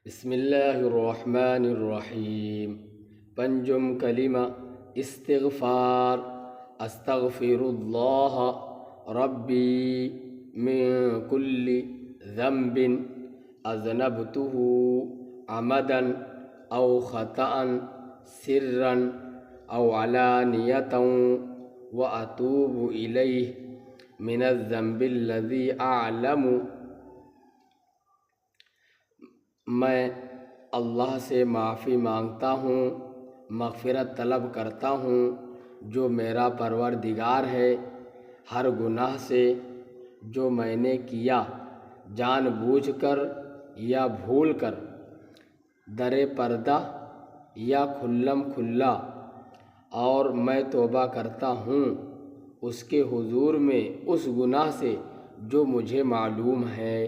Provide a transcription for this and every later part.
بسم اللہ الرحمن الرحیم۔ پنجم کلمہ استغفار۔ استغفر اللہ ربی من کل ذنب اذنبته عمدا او خطأ سرا او علانیۃ واتوب الیہ من الذنب الذی اعلم۔ میں اللہ سے معافی مانگتا ہوں، مغفرت طلب کرتا ہوں جو میرا پروردگار ہے، ہر گناہ سے جو میں نے کیا جان بوجھ کر یا بھول کر، در پردہ یا کھلم کھلا، اور میں توبہ کرتا ہوں اس کے حضور میں اس گناہ سے جو مجھے معلوم ہے۔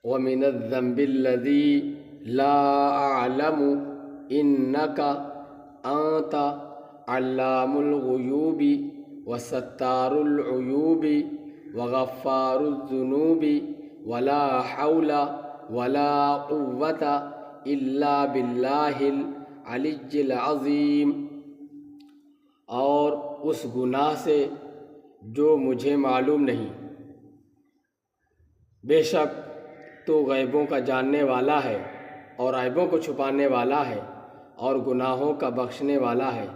وَمِنَ الذَّنبِ الَّذِي لَا أَعْلَمُ إِنَّكَ أَنْتَ عَلَّامُ الْغُيُوبِ وَسَتَّارُ الْعُيُوبِ وَغَفَّارُ الذُّنُوبِ وَلَا حَوْلَ وَلَا قُوَّةَ إِلَّا بِاللَّهِ الْعَلِيِّ الْعَظِيمِ۔ اور اس گناہ سے جو مجھے معلوم نہیں، بے شک تو غیبوں کا جاننے والا ہے اور عیبوں کو چھپانے والا ہے اور گناہوں کا بخشنے والا ہے،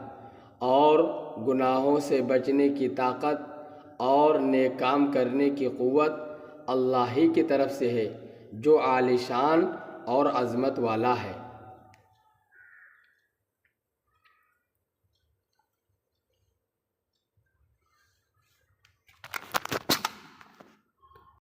اور گناہوں سے بچنے کی طاقت اور نیک کام کرنے کی قوت اللہ ہی کی طرف سے ہے جو عالی شان اور عظمت والا ہے۔